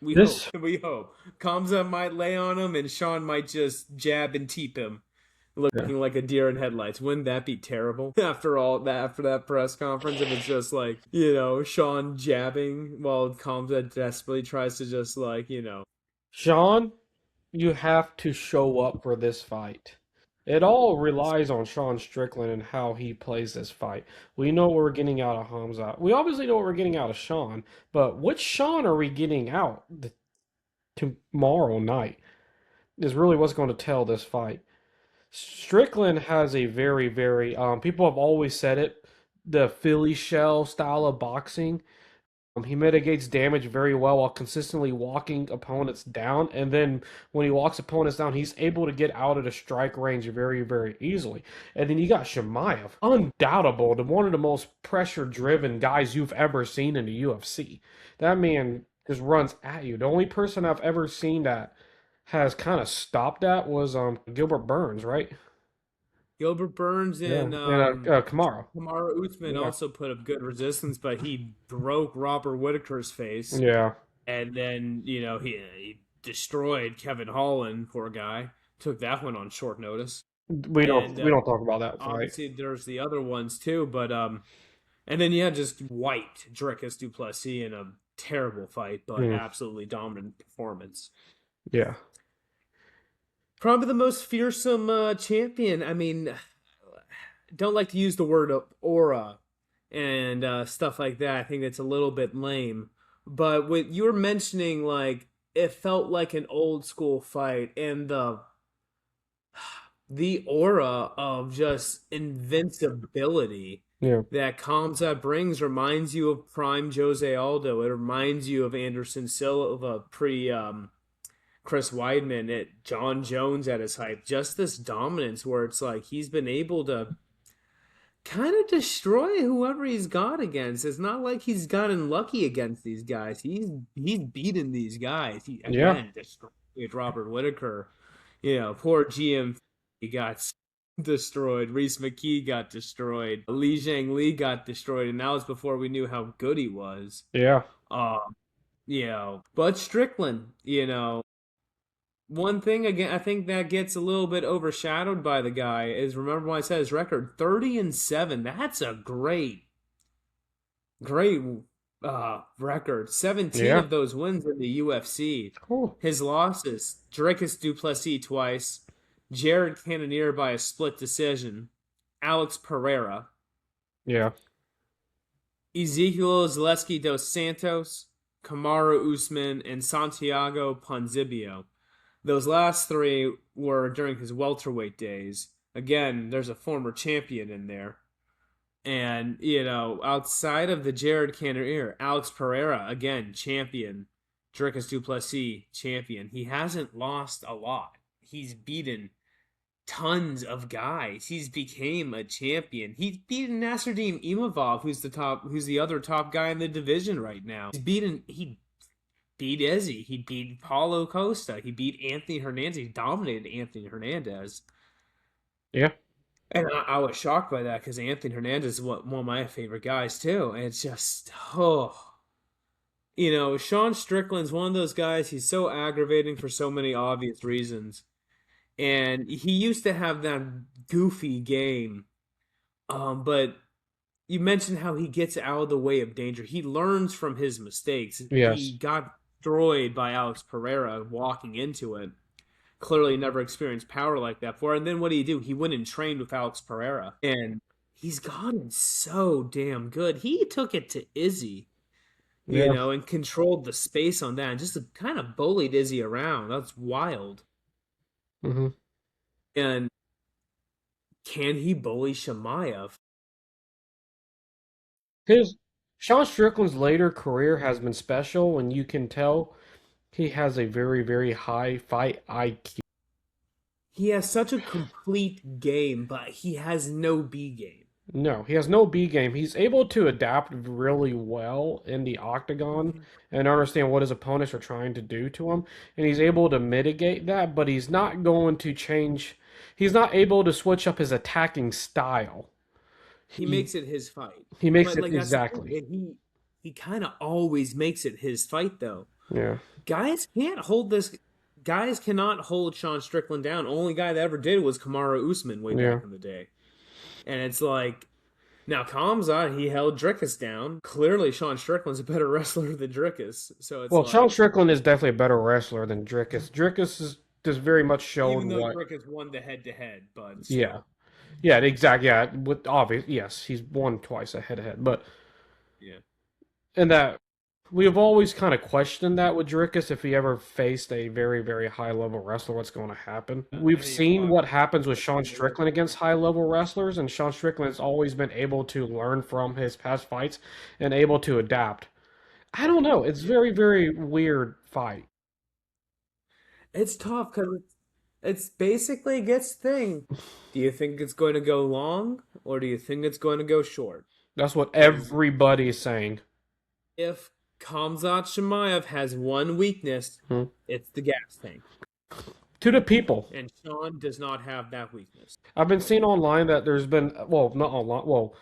B: We
A: This-
B: hope. We hope. Kamza might lay on him and Sean might just jab and teep him, looking like a deer in headlights. Wouldn't that be terrible? After that press conference, if it's just like, Sean jabbing while Kamza desperately tries to just
A: Sean, you have to show up for this fight. It all relies on Sean Strickland and how he plays this fight. We know what we're getting out of Hamza. We obviously know what we're getting out of Sean, but which Sean are we getting out tomorrow night is really what's going to tell this fight. Strickland has a very, very, people have always said it, the Philly shell style of boxing. He mitigates damage very well while consistently walking opponents down. And then when he walks opponents down, he's able to get out of the strike range very, very easily. And then you got Chimaev, undoubtable, one of the most pressure-driven guys you've ever seen in the UFC. That man just runs at you. The only person I've ever seen that has kind of stopped that was Gilbert Burns, right?
B: Gilbert Burns and
A: Kamaru.
B: Kamaru Usman also put up good resistance, but he broke Robert Whitaker's face.
A: Yeah.
B: And then, he destroyed Kevin Holland, poor guy. Took that one on short notice.
A: We don't talk about that fight.
B: Obviously, there's the other ones too, but and then just wiped Dricus du Plessis in a terrible fight, but absolutely dominant performance.
A: Yeah.
B: Probably the most fearsome champion. I mean, don't like to use the word aura and stuff like that. I think it's a little bit lame. But what you were mentioning, it felt like an old school fight, and the aura of just invincibility that Khamzat brings reminds you of prime Jose Aldo. It reminds you of Anderson Silva pre Chris Weidman, John Jones at his height. Just this dominance where it's like he's been able to kind of destroy whoever he's got against. It's not like he's gotten lucky against these guys. He's beaten these guys. He destroyed Robert Whitaker. Poor GM, he got destroyed. Reese McKee got destroyed. Li Zhang Li got destroyed, and that was before we knew how good he was.
A: Yeah.
B: But Strickland, one thing again, I think that gets a little bit overshadowed by the guy is remember when I said his record 30-7. That's a great record. 17
A: Yeah.
B: of those wins in the UFC.
A: Cool.
B: His losses: Dricus du Plessis twice, Jared Cannonier by a split decision, Alex Pereira,
A: Yeah.
B: Ezekiel Zaleski dos Santos, Kamaru Usman, and Santiago Ponzibio. Those last three were during his welterweight days. Again, there's a former champion in there. And, outside of the Jared Cannonier, Alex Pereira, again, champion. Dricus du Plessis, champion. He hasn't lost a lot. He's beaten tons of guys. He's became a champion. He's beaten Nasruddin Imavov, who's the other top guy in the division right now. He beat Izzy. He beat Paulo Costa. He beat Anthony Hernandez. He dominated Anthony Hernandez.
A: Yeah.
B: And I was shocked by that because Anthony Hernandez is one of my favorite guys too. And it's just, oh, Sean Strickland's one of those guys. He's so aggravating for so many obvious reasons. And he used to have that goofy game. But you mentioned how he gets out of the way of danger. He learns from his mistakes. He
A: Yes.
B: got destroyed by Alex Pereira walking into it. Clearly never experienced power like that before. And then what do? He went and trained with Alex Pereira. And he's gotten so damn good. He took it to Izzy,
A: Yeah.
B: and controlled the space on that and just kind of bullied Izzy around. That's wild.
A: Mm-hmm.
B: And can he bully Chimaev?
A: His Sean Strickland's later career has been special, and you can tell he has a very, very high fight IQ.
B: He has such a complete game, but he has no B game.
A: No, he has no B game. He's able to adapt really well in the octagon and understand what his opponents are trying to do to him, and he's able to mitigate that, but he's not going to change. He's not able to switch up his attacking style.
B: He
A: He
B: makes it his fight.
A: he makes
B: But
A: it
B: like that's the thing.
A: exactly.
B: And he kind of always makes it his fight though.
A: Yeah.
B: Guys can't hold this. Guys cannot hold Sean Strickland down. Only guy that ever did was Kamaru Usman way
A: Yeah.
B: back in the day. And it's like now Kamzat, he held Dricus down. Clearly, Sean Strickland's a better wrestler than Dricus. So it's
A: Well, Sean
B: like
A: Strickland is definitely a better wrestler than Dricus. Dricus is just very much
B: even
A: shown
B: though
A: what.
B: Dricus won the head to head, but
A: Yeah.
B: still,
A: Yeah, exactly. Yeah, with obvious. Yes, he's won twice a head to head, but
B: yeah.
A: and that we've always kind of questioned that with Dricus if he ever faced a very, very high level wrestler, what's going to happen. We've
B: Hey,
A: seen what happens with Sean Strickland against high level wrestlers, and Sean Strickland has always been able to learn from his past fights and able to adapt. I don't know. It's very, very weird fight.
B: It's tough because it's basically a gets thing. Do you think it's going to go long or do you think it's going to go short?
A: That's what
B: Because
A: everybody is saying.
B: if Kamzat Shemaev has one weakness,
A: Hmm.
B: it's the gas tank.
A: To the people,
B: And Sean does not have that weakness.
A: I've been seeing online that there's been, well, not online, well,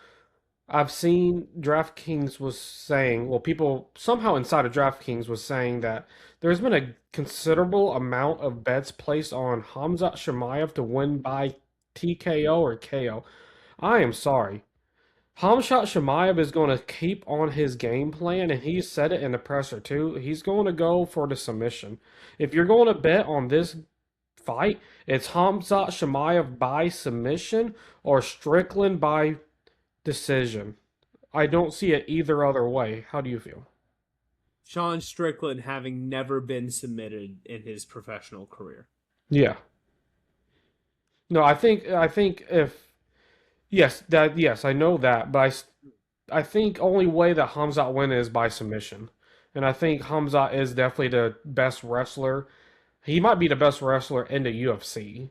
A: I've seen DraftKings was saying, well, people somehow inside of DraftKings was saying that there's been a considerable amount of bets placed on Hamzat Shemaev to win by TKO or KO. I am sorry. Hamzat Shemaev is going to keep on his game plan, and he said it in the presser too. He's going to go for the submission. If you're going to bet on this fight, it's Hamzat Shemaev by submission or Strickland by decision. I don't see it either other way. How do you feel?
B: Sean Strickland having never been submitted in his professional career.
A: Yeah. No, I think if yes, I know that, but I think only way that Hamzat win is by submission. And I think Hamzat is definitely the best wrestler. He might be the best wrestler in the UFC.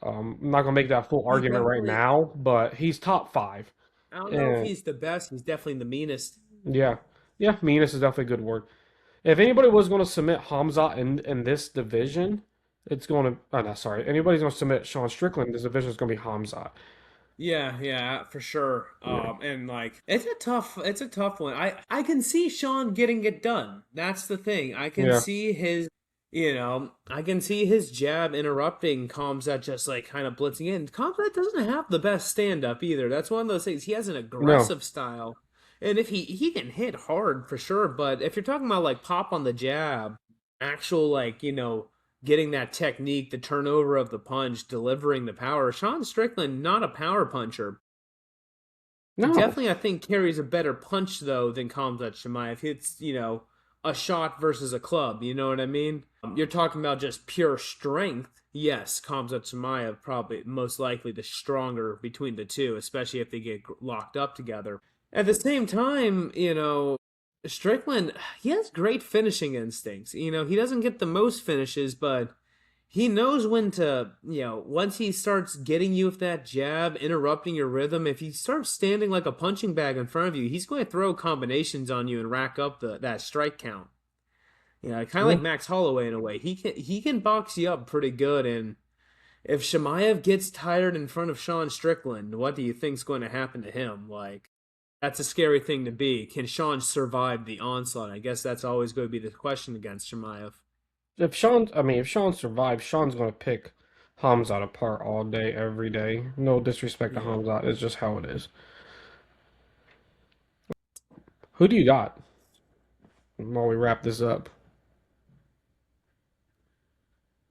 A: I'm not gonna make that full
B: He
A: argument right
B: definitely,
A: now, but he's top five.
B: I don't know if
A: And
B: he's the best. He's definitely the meanest.
A: yeah, yeah, meanest is definitely a good word. If anybody was going to submit Hamzat in this division, it's going to. Oh, no, sorry. Anybody's going to submit Sean Strickland in this division is going to be Hamzat.
B: Yeah, yeah, for sure.
A: Yeah.
B: And like it's a tough one. I can see Sean getting it done. That's the thing. I can
A: Yeah.
B: see his I can see his jab interrupting Kamzat just like kind of blitzing in. Kamzat doesn't have the best stand up either. That's one of those things. He has an
A: No,
B: aggressive style. And if he can hit hard for sure, but if you're talking about like pop on the jab, actual like, getting that technique, the turnover of the punch, delivering the power, Sean Strickland, not a power puncher.
A: no.
B: Definitely, I think carries a better punch though than Khamzat Chimaev. It's a shot versus a club. You know what I mean? You're talking about just pure strength. Yes, Khamzat Chimaev probably most likely the stronger between the two, especially if they get locked up together. At the same time, Strickland he has great finishing instincts. He doesn't get the most finishes, but he knows when to, once he starts getting you with that jab, interrupting your rhythm, if he starts standing like a punching bag in front of you, he's going to throw combinations on you and rack up that strike count. Kind of like
A: Mm.
B: Max Holloway in a way. He can box you up pretty good. And if Chimaev gets tired in front of Sean Strickland, what do you think's going to happen to him? Like, that's a scary thing to be. Can Sean survive the onslaught? I guess that's always going to be the question against Chimaev.
A: If Sean survives, Sean's gonna pick Hamzat apart all day, every day. No disrespect to
B: Yeah.
A: Hamzat, it's just how it is. Who do you got while we wrap this up?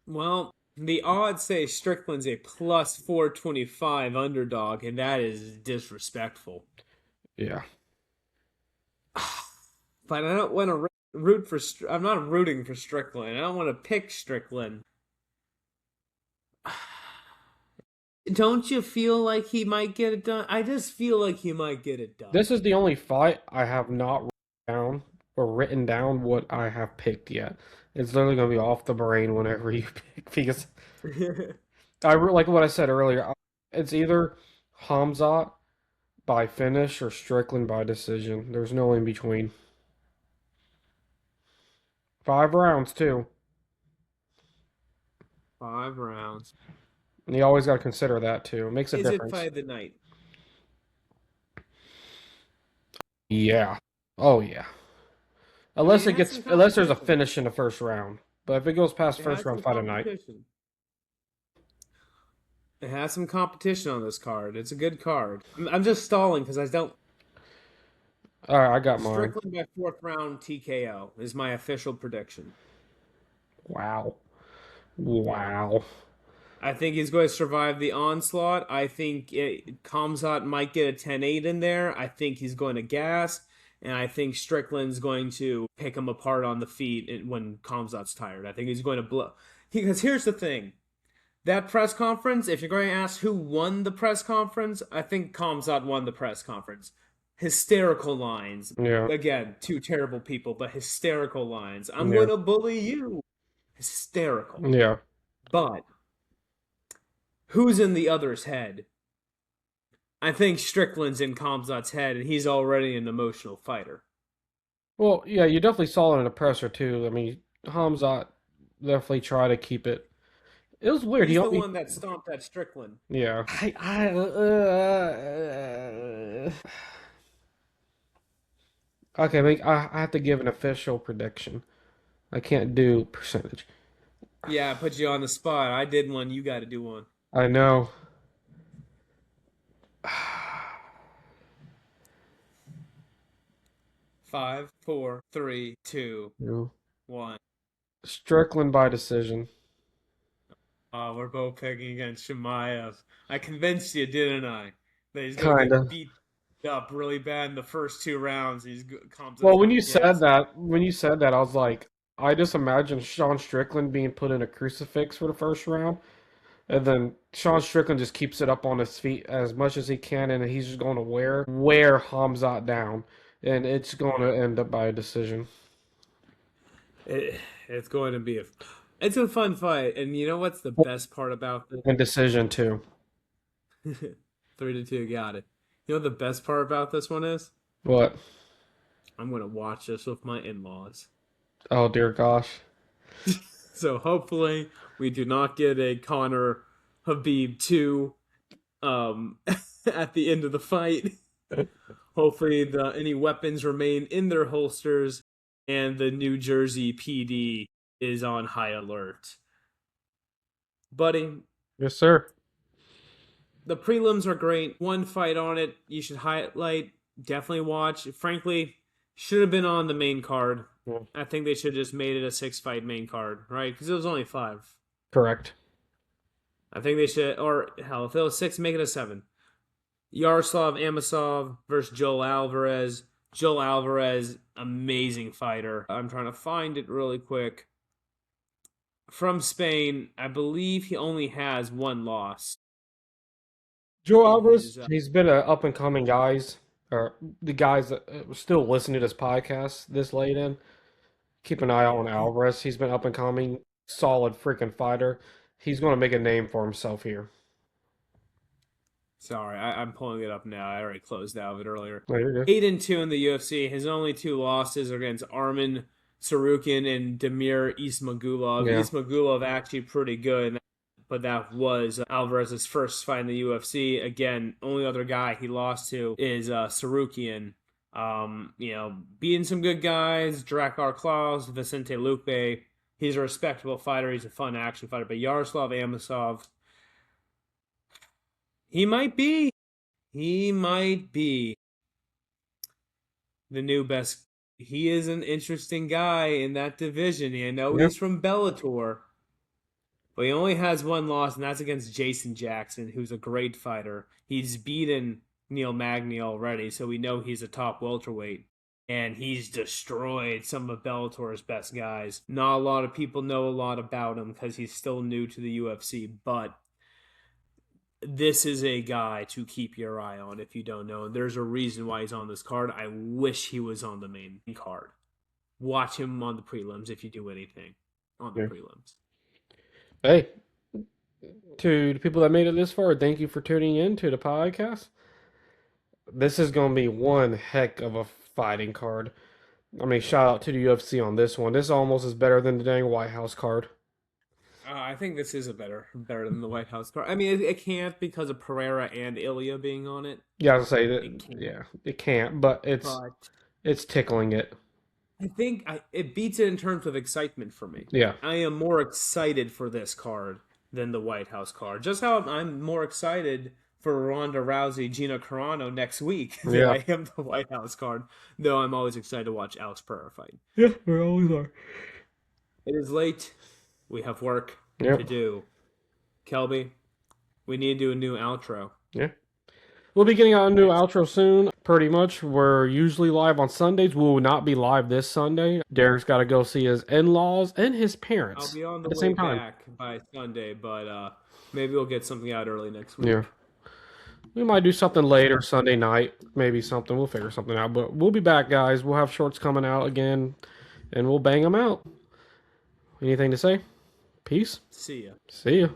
B: Well, the odds say Strickland's a plus 425 underdog, and that is disrespectful.
A: Yeah.
B: But I don't want to root for. I'm not rooting for Strickland. I don't want to pick Strickland. Don't you feel like he might get it done? I just feel like he might get it done.
A: This is the only fight I have not written down or written down what I have picked yet. It's literally gonna be off the brain whenever you pick because like what I said earlier. It's either Hamzat by finish or Strickland by decision. There's no in between. 5 rounds too.
B: 5 rounds.
A: And you always got to consider that too. It makes a
B: Is it
A: difference.
B: fight of the night?
A: Yeah. Oh yeah.
B: I mean, it has some
A: Unless there's a
B: competition.
A: finish in the first round. But if it goes past
B: It
A: first
B: has
A: round
B: some
A: fight of night.
B: competition. It has some competition on this card. It's a good card. I'm just stalling because I don't.
A: All right, I got mine.
B: Strickland by fourth round TKO is my official prediction.
A: Wow.
B: Yeah.
A: Wow.
B: I think he's going to survive the onslaught. I think Kamzat might get a 10-8 in there. I think he's going to gas. And I think Strickland's going to pick him apart on the feet when Kamzat's tired. I think he's going to blow. Because here's the thing. That press conference, if you're going to ask who won the press conference, I think Kamzat won the press conference. Hysterical lines.
A: Yeah.
B: Again, two terrible people, but hysterical lines. I'm
A: Yeah.
B: going to bully you. Hysterical.
A: Yeah.
B: But who's in the other's head? I think Strickland's in Kamzat's head, and he's already an emotional fighter.
A: Well, yeah, you definitely saw it in the presser too. I mean, Hamzat definitely tried to keep it. It was weird.
B: He's the one that stomped at Strickland.
A: Yeah. Okay, I have to give an official prediction. I can't do percentage.
B: Yeah, I put you on the spot. I did one. You got to do one.
A: I know.
B: 5, 4, 3, 2,
A: No.
B: 1.
A: Strickland by decision.
B: Oh, we're both picking against Chimaev. I convinced you, didn't I? That he's gonna
A: Kind
B: get
A: of.
B: beat up really bad in the first 2 rounds. Kamzat's
A: Well,
B: gonna gas.
A: when you said that, I was like, I just imagine Sean Strickland being put in a crucifix for the first round, and then Sean Strickland just keeps it up on his feet as much as he can, and he's just going to wear Hamzat down, and it's going to end up by a decision.
B: It's going to be it's a fun fight, and you know what's the best part about this?
A: And decision too.
B: 3-2, got it. You know what the best part about this one is?
A: What?
B: I'm gonna watch this with my in-laws.
A: Oh dear gosh.
B: So hopefully we do not get a Connor Habib 2 um at the end of the fight. Hopefully any weapons remain in their holsters and the New Jersey PD is on high alert. Buddy,
A: Yes, sir.
B: the prelims are great. One fight on it you should highlight. Definitely watch. Frankly, should have been on the main card.
A: Yeah.
B: I think they should have just made it a 6-fight main card, right? Because it was only 5.
A: Correct.
B: I think they should, or hell, if it was 6, make it a 7. Yaroslav Amosov versus Joel Alvarez. Joel Alvarez, amazing fighter. I'm trying to find it really quick. From Spain, I believe he only has 1 loss.
A: Joe Alvarez, he's been an up and coming guys, or the guys that still listening to this podcast this late in. Keep an eye on Alvarez. He's been up and coming, solid freaking fighter. He's going to make a name for himself here.
B: Sorry, I'm pulling it up now. I already closed out of it earlier.
A: Oh, you're good.
B: 8-2 in the UFC. His only 2 losses are against Arman Sarukian and Damir Ismagulov.
A: Yeah.
B: Ismagulov actually pretty good, but that was Alvarez's first fight in the UFC. Again, only other guy he lost to is Sarukian. Beating some good guys, Drakkar Klaus, Vicente Luque. He's a respectable fighter. He's a fun action fighter. But Yaroslav Amosov, he might be the new best. He is an interesting guy in that division. I know he's from Bellator, but he only has 1 loss, and that's against Jason Jackson, who's a great fighter. He's beaten Neil Magny already, so we know he's a top welterweight. And he's destroyed some of Bellator's best guys. Not a lot of people know a lot about him because he's still new to the UFC, but this is a guy to keep your eye on if you don't know. There's a reason why he's on this card. I wish he was on the main card. Watch him on the prelims if you do anything on the prelims.
A: Hey, to the people that made it this far, thank you for tuning in to the podcast. This is going to be one heck of a fighting card. I mean, shout out to the UFC on this one. This almost is better than the dang White House card.
B: I think this is better than the White House card. I mean, it can't because of Pereira and Ilya being on it.
A: Yeah, I was gonna say that. It can't, but it's tickling it.
B: I think it beats it in terms of excitement for me.
A: Yeah, I
B: am more excited for this card than the White House card. Just how I'm more excited for Ronda Rousey, Gina Carano next week than I am the White House card. Though I'm always excited to watch Alex Pereira fight.
A: Yeah, we always are.
B: It is late. We have work to do. Kelby, we need to do a new outro.
A: Yeah. We'll be getting out a new outro soon, pretty much. We're usually live on Sundays. We will not be live this Sunday. Derek's got to go see his in-laws and his parents.
B: I'll be on the way back by Sunday, but maybe we'll get something out early next week.
A: Yeah. We might do something later Sunday night. Maybe something. We'll figure something out. But we'll be back, guys. We'll have shorts coming out again, and we'll bang them out. Anything to say? Peace.
B: See ya.
A: See ya.